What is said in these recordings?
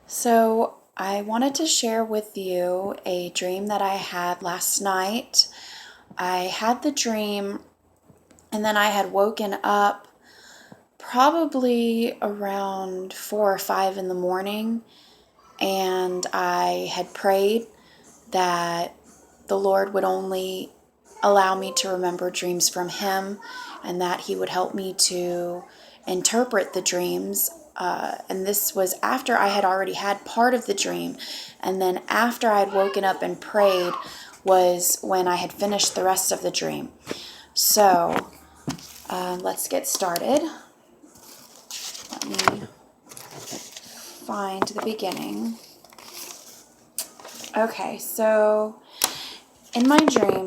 So, I wanted to share with you a dream that I had last night. I had the dream, and then I had woken up probably around 4 or 5 in the morning, and I had prayed that the Lord would only allow me to remember dreams from Him and that He would help me to interpret the dreams. And this was after I had already had part of the dream. And then after I had woken up and prayed was when I had finished the rest of the dream. So let's get started. Let me find the beginning. Okay, so in my dream,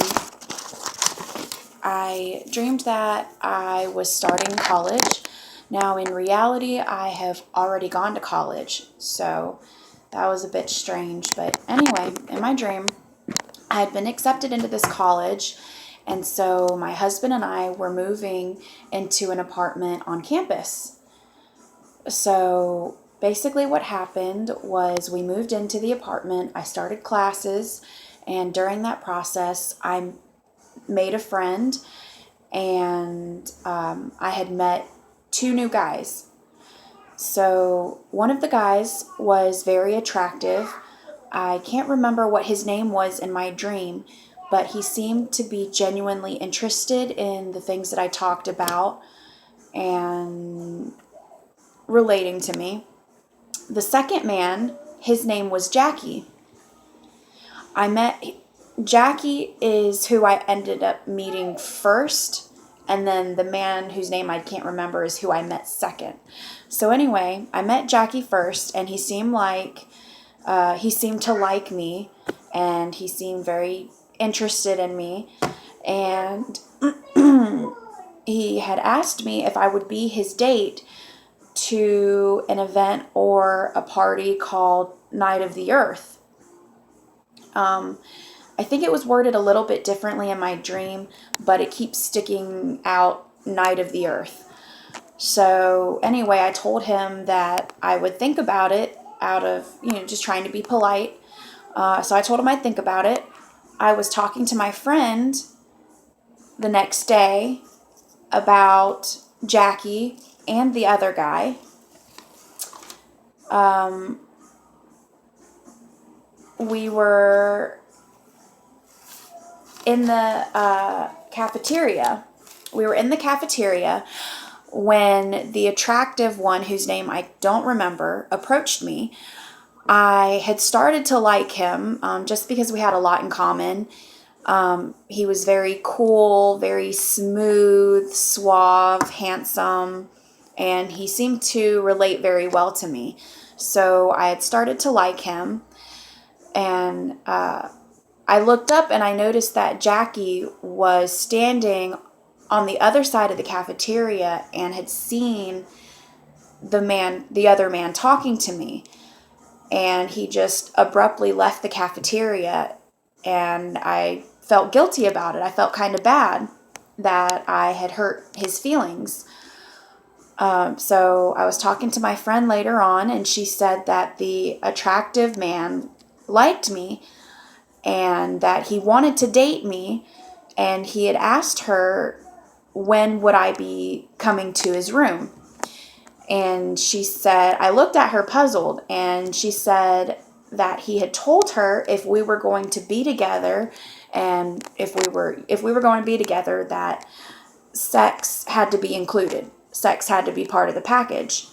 I dreamed that I was starting college. Now, in reality, I have already gone to college, so that was a bit strange. But anyway, in my dream, I had been accepted into this college, and so my husband and I were moving into an apartment on campus. So basically, what happened was we moved into the apartment, I started classes, and during that process, I made a friend, and I had met two new guys. So one of the guys was very attractive. I can't remember what his name was in my dream, but he seemed to be genuinely interested in the things that I talked about and relating to me. The second man, his name was Jackie. Jackie is who I ended up meeting first, and then the man whose name I can't remember is who I met second. So anyway, I met Jackie first, and he seemed to like me, and he seemed very interested in me, and he had asked me if I would be his date to an event or a party called Night of the Earth. I think it was worded a little bit differently in my dream, but it keeps sticking out Night of the Earth. So anyway, I told him that I would think about it out of, just trying to be polite. So I told him I'd think about it. I was talking to my friend the next day about Jackie and the other guy. We were in the cafeteria. We were in the cafeteria when the attractive one, whose name I don't remember, approached me. I had started to like him just because we had a lot in common. He was very cool, very smooth, suave, handsome, and he seemed to relate very well to me. So I had started to like him, and I looked up and I noticed that Jackie was standing on the other side of the cafeteria and had seen the other man talking to me. And he just abruptly left the cafeteria, and I felt guilty about it. I felt kind of bad that I had hurt his feelings. So I was talking to my friend later on, and she said that the attractive man liked me and that he wanted to date me, and he had asked her when would I be coming to his room. And she said, I looked at her puzzled, and she said that he had told her if we were going to be together, and if we were going to be together, that sex had to be included. Sex had to be part of the package.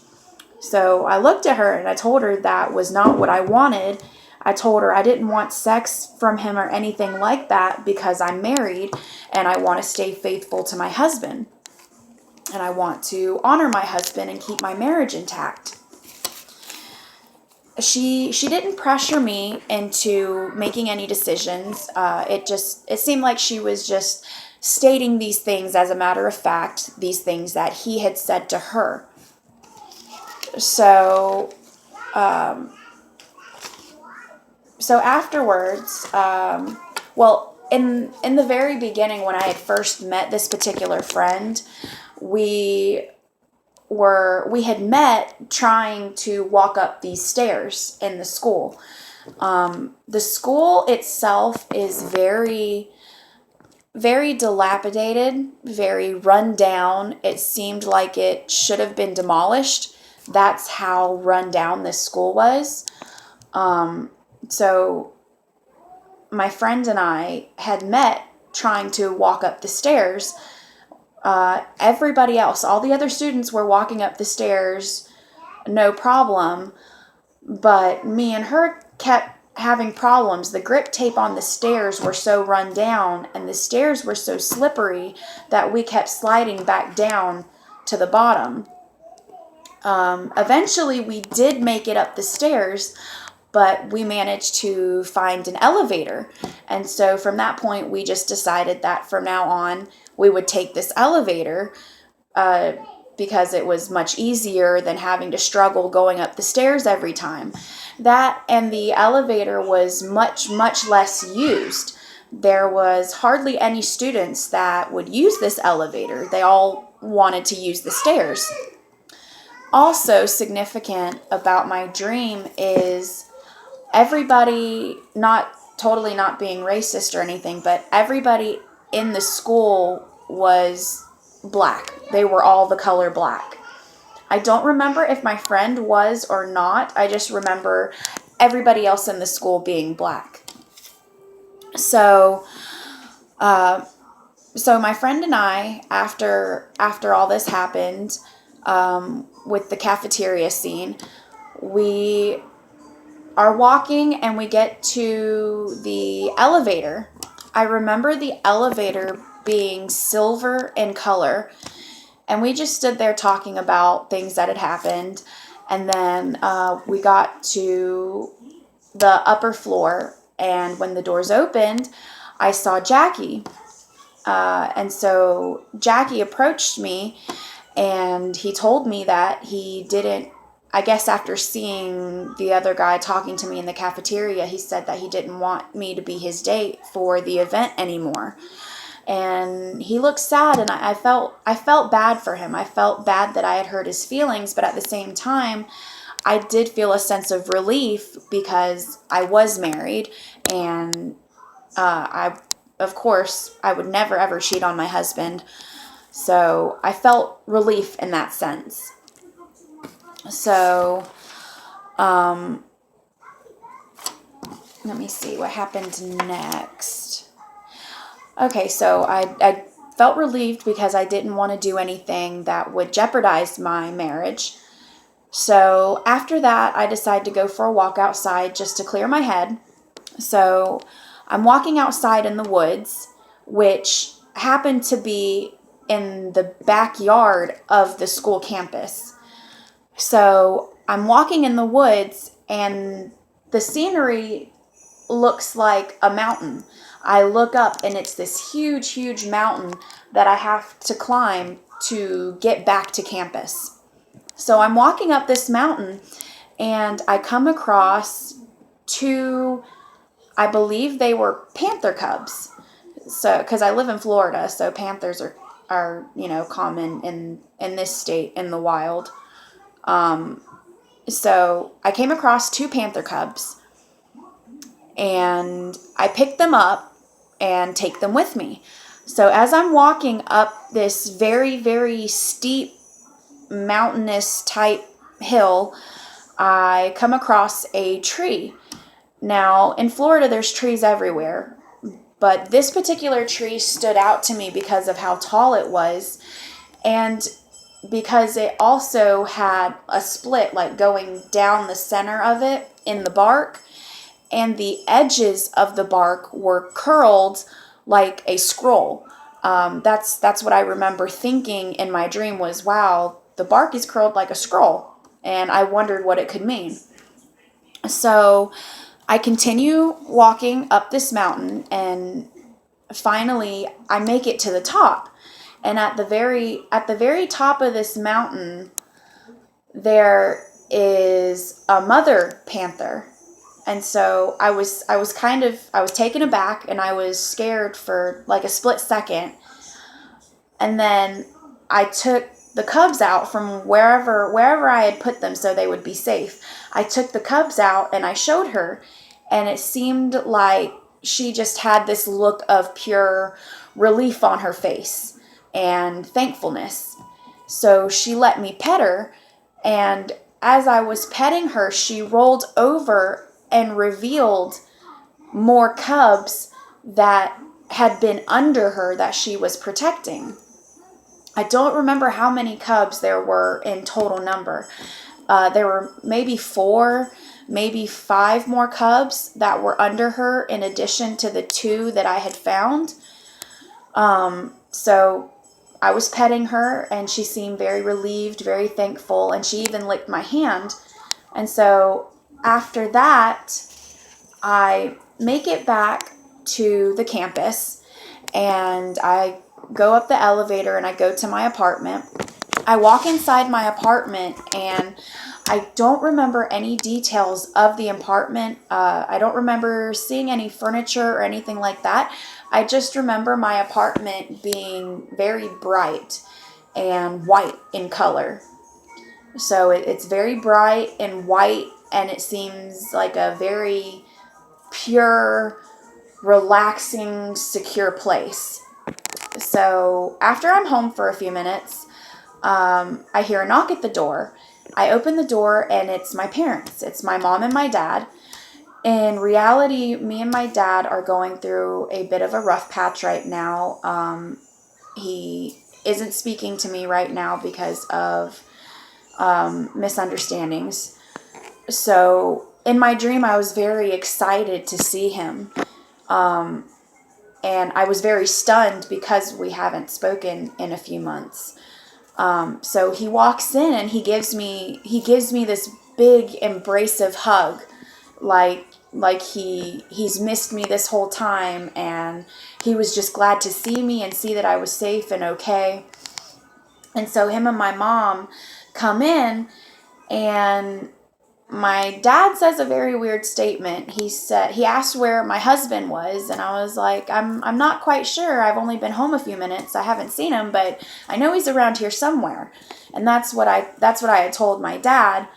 So I looked at her and I told her that was not what I wanted. I told her I didn't want sex from him or anything like that because I'm married and I want to stay faithful to my husband. And I want to honor my husband and keep my marriage intact. She didn't pressure me into making any decisions. It seemed like she was just stating these things as a matter of fact, these things that he had said to her. So afterwards, in the very beginning when I had first met this particular friend, we we had met trying to walk up these stairs in the school. The school itself is very, very dilapidated, very run down. It seemed like it should have been demolished. That's how run down this school was. So my friend and I had met trying to walk up the stairs. Everybody else, all the other students were walking up the stairs, no problem. But me and her kept having problems. The grip tape on the stairs were so run down and the stairs were so slippery that we kept sliding back down to the bottom. Eventually we did make it up the stairs, but we managed to find an elevator. And so from that point, we just decided that from now on, we would take this elevator because it was much easier than having to struggle going up the stairs every time. That and the elevator was much, much less used. There was hardly any students that would use this elevator. They all wanted to use the stairs. Also significant about my dream is everybody, not being racist or anything, but everybody in the school was black. They were all the color black. I don't remember if my friend was or not. I just remember everybody else in the school being black. So my friend and I, after all this happened, with the cafeteria scene, we are walking and we get to the elevator. I remember the elevator being silver in color, and we just stood there talking about things that had happened. And then we got to the upper floor, and when the doors opened, I saw Jackie. And so Jackie approached me, and he told me that he didn't, I guess after seeing the other guy talking to me in the cafeteria, he said that he didn't want me to be his date for the event anymore. And he looked sad, and I felt bad for him. I felt bad that I had hurt his feelings, but at the same time, I did feel a sense of relief because I was married, and of course, I would never ever cheat on my husband. So I felt relief in that sense. So, let me see what happened next. Okay, so I felt relieved because I didn't want to do anything that would jeopardize my marriage. So after that, I decided to go for a walk outside just to clear my head. So I'm walking outside in the woods, which happened to be in the backyard of the school campus. So I'm walking in the woods, and the scenery looks like a mountain. I look up, and it's this huge, huge mountain that I have to climb to get back to campus. So I'm walking up this mountain, and I come across two, I believe they were panther cubs. So, because I live in Florida, so panthers are common in this state in the wild. So I came across two panther cubs, and I picked them up and take them with me. So as I'm walking up this very, very steep mountainous type hill, I come across a tree. Now, in Florida, there's trees everywhere, but this particular tree stood out to me because of how tall it was, and because it also had a split, like going down the center of it in the bark, and the edges of the bark were curled like a scroll. That's what I remember thinking in my dream was, wow, the bark is curled like a scroll. And I wondered what it could mean. So I continue walking up this mountain, and finally I make it to the top. And at the very top of this mountain, there is a mother panther. And so I was taken aback, and I was scared for like a split second. And then I took the cubs out from wherever I had put them so they would be safe. I took the cubs out and I showed her, and it seemed like she just had this look of pure relief on her face and thankfulness. So she let me pet her, and as I was petting her, she rolled over and revealed more cubs that had been under her that she was protecting. I don't remember how many cubs there were in total number. There were maybe 4, maybe 5 more cubs that were under her in addition to the 2 that I had found. So I was petting her and she seemed very relieved, very thankful, and she even licked my hand. And so after that, I make it back to the campus and I go up the elevator and I go to my apartment. I walk inside my apartment and I don't remember any details of the apartment. I don't remember seeing any furniture or anything like that. I just remember my apartment being very bright and white in color. So it's very bright and white, and it seems like a very pure, relaxing, secure place. So after I'm home for a few minutes, I hear a knock at the door. I open the door and it's my parents. It's my mom and my dad. In reality, me and my dad are going through a bit of a rough patch right now. He isn't speaking to me right now because of misunderstandings. So in my dream, I was very excited to see him. And I was very stunned because we haven't spoken in a few months. So he walks in and he gives me this big embracive hug, like he's missed me this whole time, and he was just glad to see me and see that I was safe and okay. And so him and my mom come in, and my dad says a very weird statement. He asked where my husband was, and I was like, I'm not quite sure. I've only been home a few minutes. I haven't seen him, but I know he's around here somewhere. And that's what I had told my dad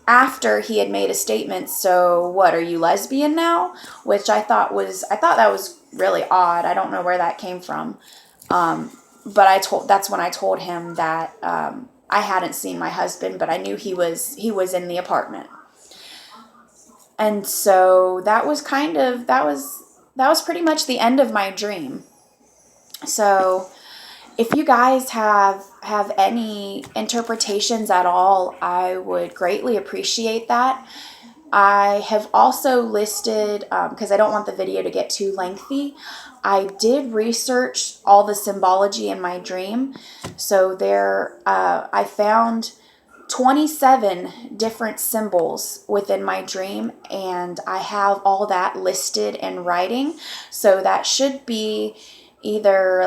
after he had made a statement. So what, are you lesbian now? Which I thought that was really odd. I don't know where that came from. But that's when I told him that I hadn't seen my husband, but I knew he was in the apartment. And so that was pretty much the end of my dream. So if you guys have any interpretations at all, I would greatly appreciate that. I have also listed, because I don't want the video to get too lengthy, I did research all the symbology in my dream. So I found 27 different symbols within my dream, and I have all that listed in writing. So that should be either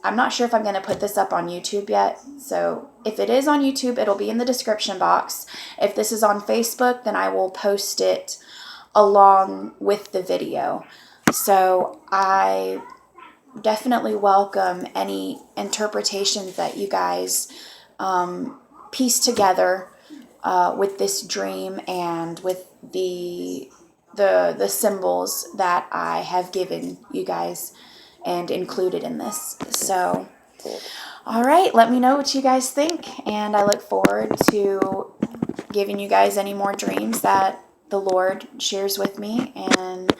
I'm not sure if I'm going to put this up on YouTube yet. So if it is on YouTube, it'll be in the description box. If this is on Facebook, then I will post it along with the video. So I definitely welcome any interpretations that you guys piece together with this dream and with the symbols that I have given you guys and included in this. So, all right, let me know what you guys think, and I look forward to giving you guys any more dreams that the Lord shares with me. And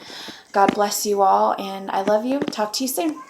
God bless you all, and I love you. Talk to you soon.